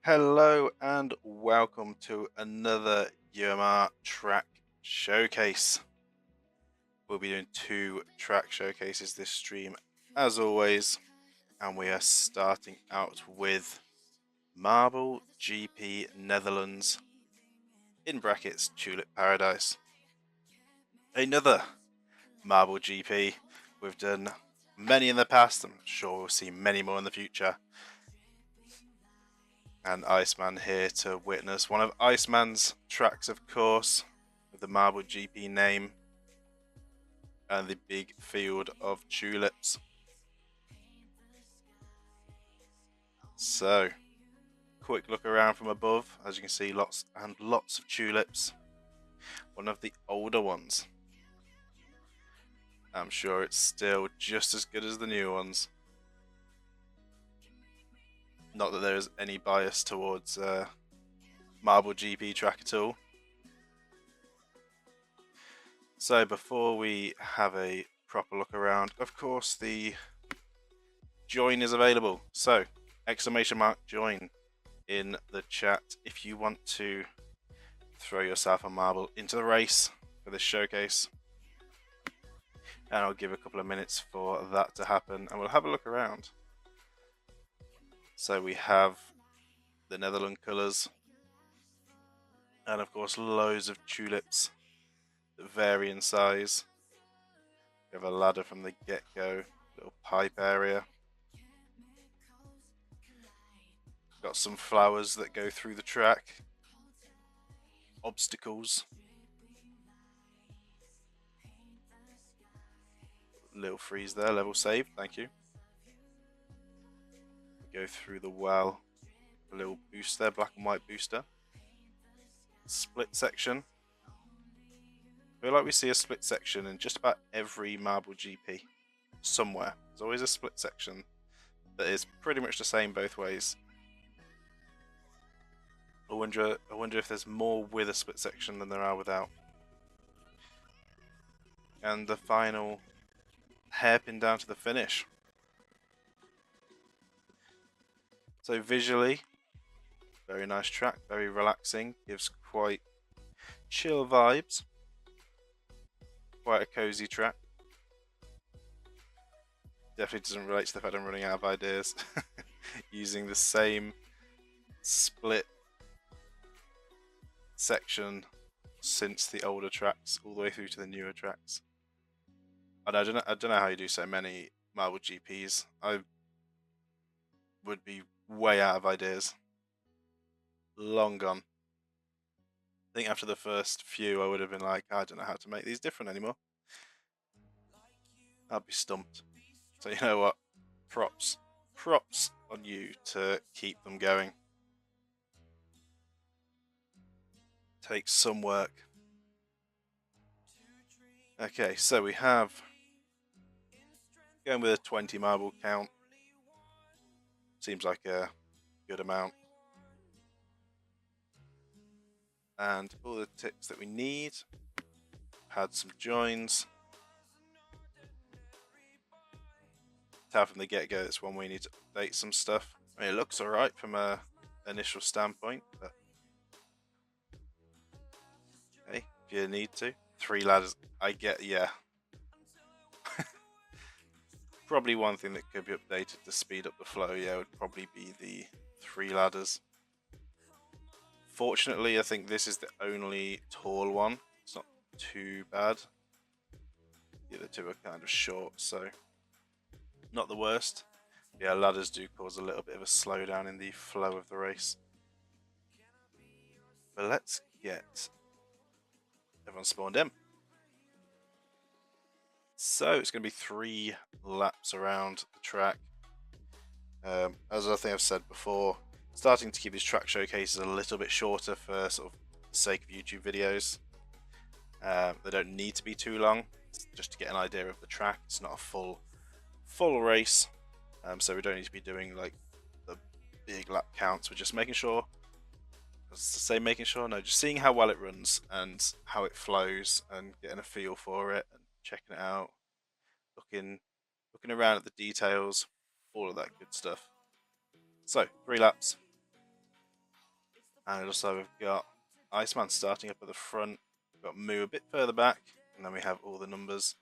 Hello and welcome to another UMR track showcase. We'll be doing two track showcases this stream as always, and we are starting out with Marble GP Netherlands in brackets Tulip Paradise. Another Marble GP. We've done many in the past, I'm sure we'll see many more in the future. And Iceman here to witness one of Iceman's tracks, of course, with the Marble GP name and the big field of tulips. So, quick look around from above. As you can see, lots and lots of tulips. One of the older ones. I'm sure it's still just as good as the new ones. Not that there is any bias towards Marble GP track at all. So before we have a proper look around, of course the join is available. So !join in the chat if you want to throw yourself a marble into the race for this showcase. And I'll give a couple of minutes for that to happen and we'll have a look around. So we have the Netherlands colours and of course loads of tulips that vary in size. We have a ladder from the get-go, little pipe area. Got some flowers that go through the track. Obstacles. Little freeze there, level saved, thank you. Go through the well, a little boost there, black and white booster. Split section. I feel like we see a split section in just about every Marble GP. Somewhere. There's always a split section that is pretty much the same both ways. I wonder if there's more with a split section than there are without. And the final hairpin down to the finish. So visually, very nice track, very relaxing, gives quite chill vibes. Quite a cozy track. Definitely doesn't relate to the fact I'm running out of ideas. Using the same split section since the older tracks all the way through to the newer tracks. I don't know how you do so many Marble GPs. I would be way out of ideas. Long gone. I think after the first few I would have been like, I don't know how to make these different anymore. I'd be stumped. So you know what? Props on you to keep them going. Takes some work. Okay, so we have going with a 20 marble count. Seems like a good amount. And all the ticks that we need. Had some joins. Tell from the get-go that's one we need to update some stuff. I mean, it looks alright from a initial standpoint, but hey, if you need to. 3 ladders, I get, yeah. Probably one thing that could be updated to speed up the flow, yeah, would probably be the 3 ladders. Fortunately, I think this is the only tall one. It's not too bad. The other two are kind of short, so not the worst. Yeah, ladders do cause a little bit of a slowdown in the flow of the race. But let's get everyone spawned in. So it's going to be 3 laps around the track. As I think I've said before, starting to keep these track showcases a little bit shorter for sort of the sake of YouTube videos. They don't need to be too long, just to get an idea of the track. It's not a full race, so we don't need to be doing like the big lap counts. We're just making sure, just seeing how well it runs and how it flows and getting a feel for it and checking it out, looking around at the details, all of that good stuff. So 3 laps. And also we've got Iceman starting up at the front, we've got Moo a bit further back, and then we have all the numbers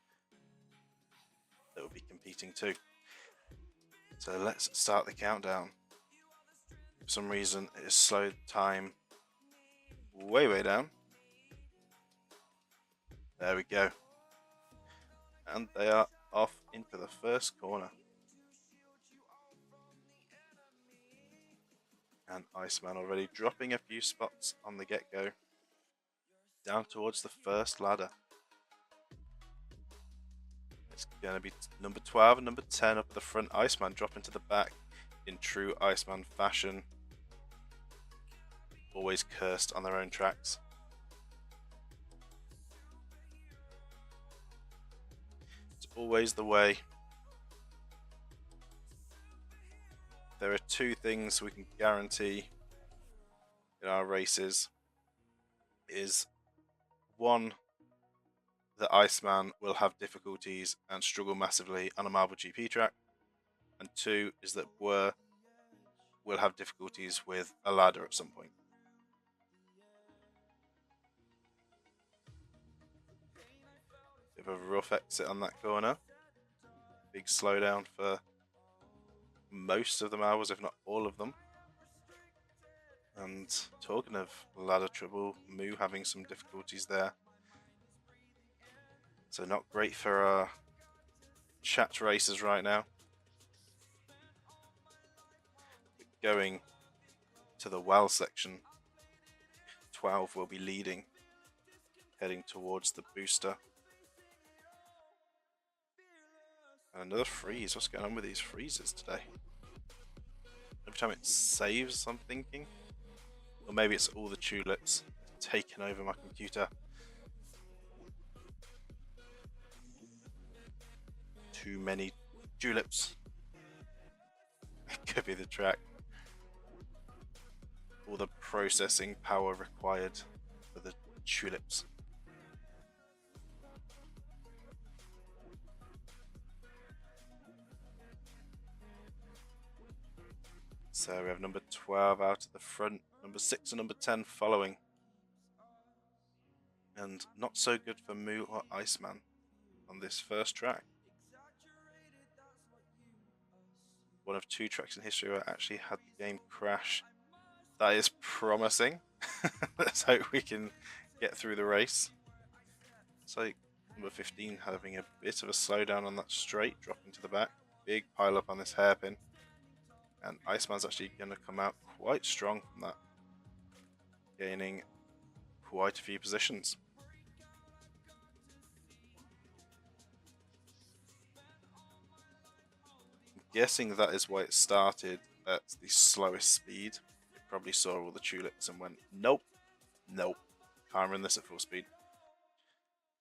that will be competing too. So let's start the countdown. For some reason it has slowed time way down. There we go. And they are off into the first corner. And Iceman already dropping a few spots on the get-go. Down towards the first ladder. It's going to be number 12 and number 10 up at the front. Iceman dropping to the back in true Iceman fashion. Always cursed on their own tracks. It's always the way. There are two things we can guarantee in our races. Is one, that Iceman will have difficulties and struggle massively on a Marble GP track, and two is that Boer will have difficulties with a ladder at some point. Bit of a rough exit on that corner. Big slowdown for most of the marbles, if not all of them. And talking of ladder trouble, Moo having some difficulties there. So not great for our chat racers right now. Going to the well section, 12 will be leading, heading towards the booster. And another freeze. What's going on with these freezes today? Every time it saves, I'm thinking. Or maybe it's all the tulips taking over my computer. Too many tulips. It could be the track. All the processing power required for the tulips. So we have number 12 out at the front, number 6 and number 10 following. And not so good for Moo or Iceman on this first track. One of two tracks in history where I actually had the game crash. That is promising. Let's hope we can get through the race. So number 15 having a bit of a slowdown on that straight, dropping to the back. Big pile up on this hairpin. And Iceman's actually going to come out quite strong from that. Gaining quite a few positions. Guessing that is why it started at the slowest speed. It probably saw all the tulips and went, nope, nope, can't run this at full speed.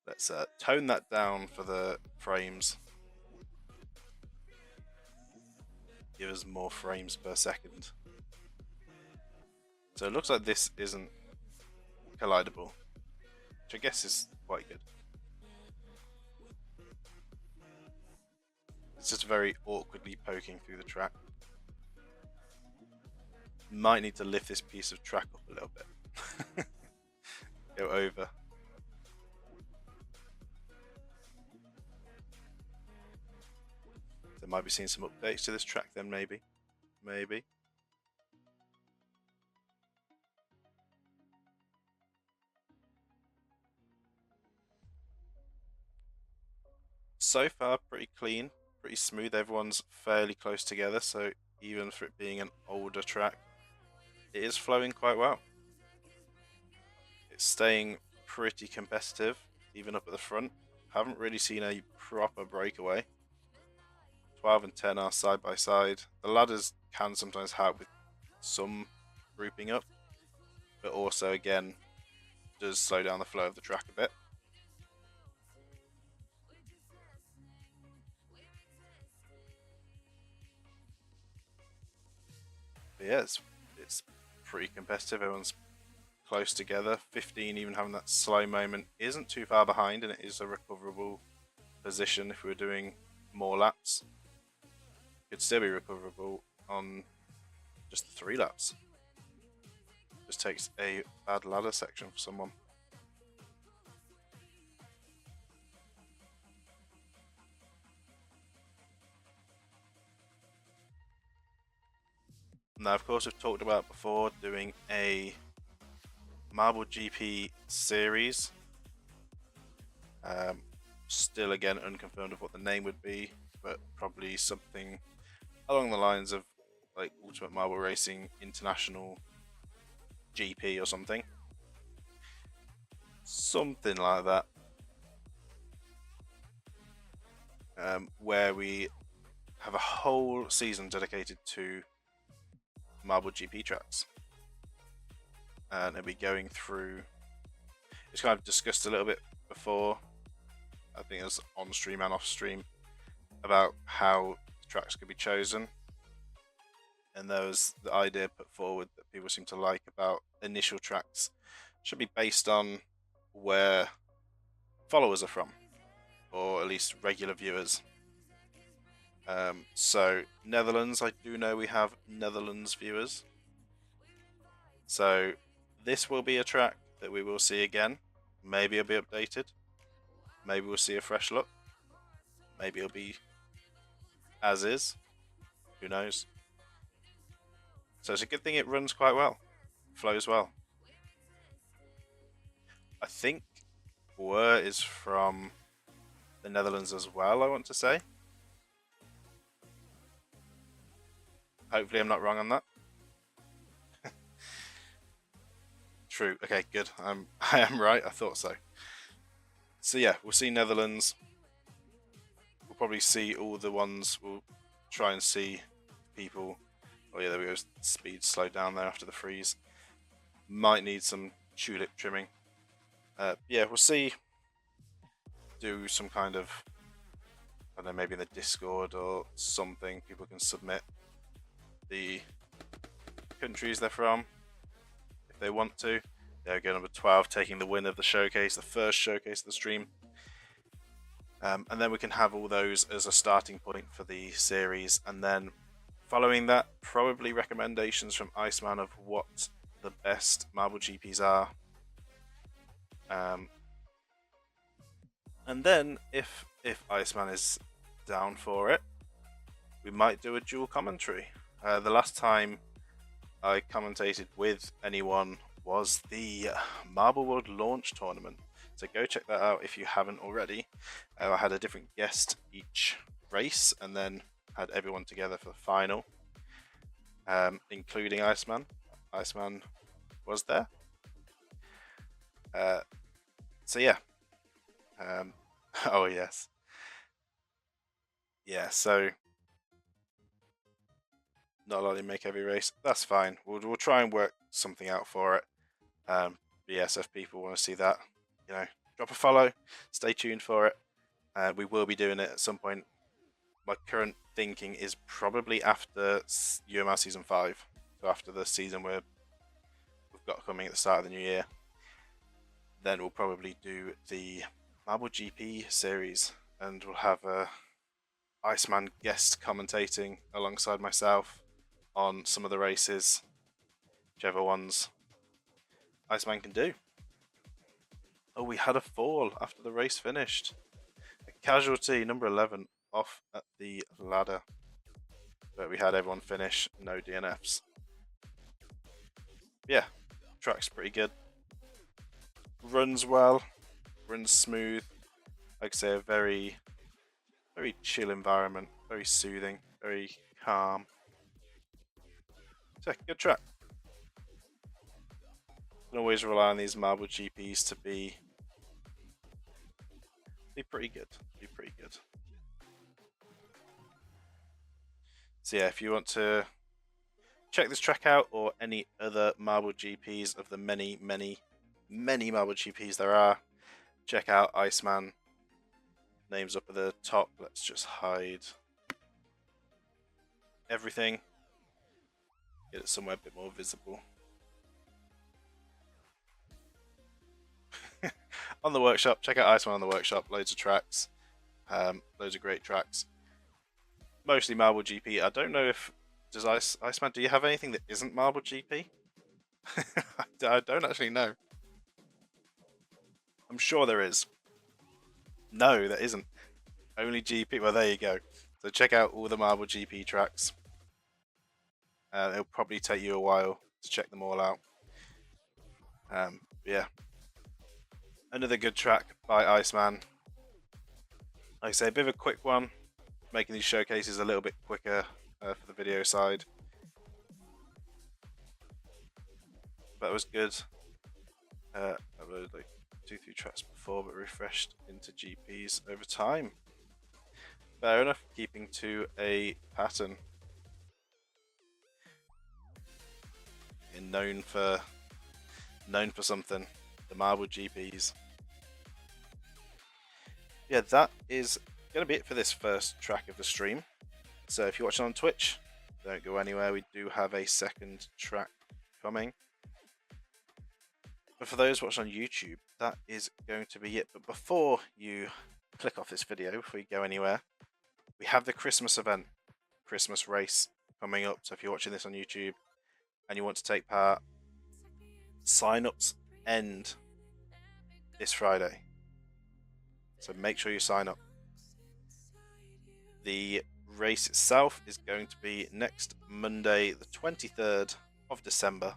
Let's tone that down for the frames. Give us more frames per second. So it looks like this isn't collidable, which I guess is quite good. It's just very awkwardly poking through the track. Might need to lift this piece of track up a little bit. Go over. There might be seeing some updates to this track then, maybe. Maybe. So far, pretty clean. Pretty smooth. Everyone's fairly close together, so even for it being an older track, it is flowing quite well. It's staying pretty competitive, even up at the front. Haven't really seen a proper breakaway. 12 and 10 are side by side. The ladders can sometimes help with some grouping up, but also again does slow down the flow of the track a bit. But yeah, it's pretty competitive. Everyone's close together. 15 even having that slow moment isn't too far behind, and it is a recoverable position if we were doing more laps. Could still be recoverable on just 3 laps. Just takes a bad ladder section for someone. Now, of course, we've talked about before doing a Marble GP series. Still, again, unconfirmed of what the name would be, but probably something along the lines of like Ultimate Marble Racing International GP or something. Something like that. Where we have a whole season dedicated to Marble GP tracks. And it'll be going through. It's kind of discussed a little bit before. I think it was on stream and off stream about how tracks could be chosen. And there was the idea put forward that people seem to like about initial tracks should be based on where followers are from, or at least regular viewers. So Netherlands, I do know we have Netherlands viewers. So this will be a track that we will see again. Maybe it'll be updated. Maybe we'll see a fresh look. Maybe it'll be as is. Who knows? So it's a good thing it runs quite well. Flows well. I think Wur is from the Netherlands as well, I want to say. Hopefully I'm not wrong on that. True. Okay, good. I am right. I thought so. So yeah, we'll see Netherlands. We'll probably see all the ones. We'll try and see people. Oh yeah, there we go. Speed slowed down there after the freeze. Might need some tulip trimming. Yeah, we'll see. Do some kind of, I don't know, maybe in the Discord or something. People can submit the countries they're from if they want to. There we go, number 12 taking the win of the showcase, the first showcase of the stream. And then we can have all those as a starting point for the series, and then following that, probably recommendations from Iceman of what the best Marble GPs are. And then if Iceman is down for it, we might do a dual commentary. The last time I commentated with anyone was the Marble World launch tournament, so go check that out if you haven't already. I had a different guest each race and then had everyone together for the final, including Iceman. Iceman was there. So yeah. Oh yes. Yeah, so not letting make every race. That's fine. We'll try and work something out for it. Yes, if people want to see that, you know, drop a follow. Stay tuned for it. We will be doing it at some point. My current thinking is probably after UMR Season 5. So after the season we've got coming at the start of the new year. Then we'll probably do the Marble GP series, and we'll have Iceman guest commentating alongside myself on some of the races, whichever ones Iceman can do. Oh, we had a fall after the race finished. A casualty, number 11, off at the ladder. But we had everyone finish, no DNFs. Yeah, track's pretty good. Runs well, runs smooth. Like I say, a very chill environment, very soothing, very calm. So, good track. You can always rely on these Marble GPs to be pretty good. So yeah, if you want to check this track out or any other Marble GPs of the many Marble GPs there are, check out Iceman. Name's up at the top. Let's just hide everything. Get it somewhere a bit more visible. On the workshop, check out Iceman on the workshop. Loads of tracks, loads of great tracks. Mostly Marble GP. I don't know if does Iceman. Do you have anything that isn't Marble GP? I don't actually know. I'm sure there is. No, there isn't. Only GP. Well, there you go. So check out all the Marble GP tracks. It'll probably take you a while to check them all out. Yeah. Another good track by Iceman. Like I say, a bit of a quick one, making these showcases a little bit quicker for the video side. That was good. Uploaded like 2-3 tracks before, but refreshed into GPs over time. Fair enough, keeping to a pattern. And known for something, the Marble GPs. Yeah, that is going to be it for this first track of the stream. So if you're watching on Twitch, don't go anywhere. We do have a second track coming. But for those watching on YouTube, that is going to be it. But before you click off this video, before you go anywhere, we have the Christmas event, Christmas race coming up. So if you're watching this on YouTube and you want to take part, sign-ups end this Friday. So make sure you sign up. The race itself is going to be next Monday, the 23rd of December,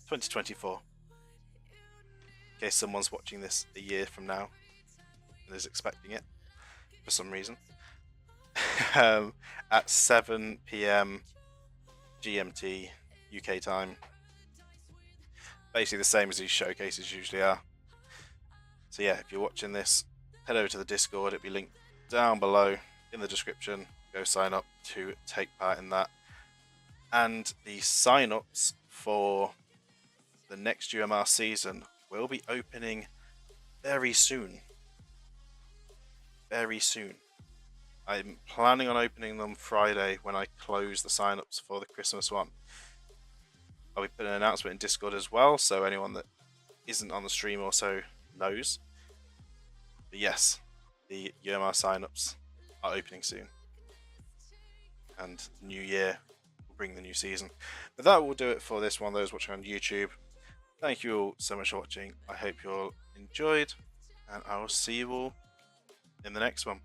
2024. In case someone's watching this a year from now and is expecting it for some reason. At 7 PM GMT UK time. Basically the same as these showcases usually are. So yeah, if you're watching this, head over to the Discord. It'll be linked down below in the description. Go sign up to take part in that. And the sign-ups for the next UMR season will be opening very soon. Very soon. I'm planning on opening them Friday when I close the sign-ups for the Christmas one. I'll be putting an announcement in Discord as well, so anyone that isn't on the stream also knows. But yes, the UMR sign-ups are opening soon. And New Year will bring the new season. But that will do it for this one, those watching on YouTube. Thank you all so much for watching. I hope you all enjoyed, and I will see you all in the next one.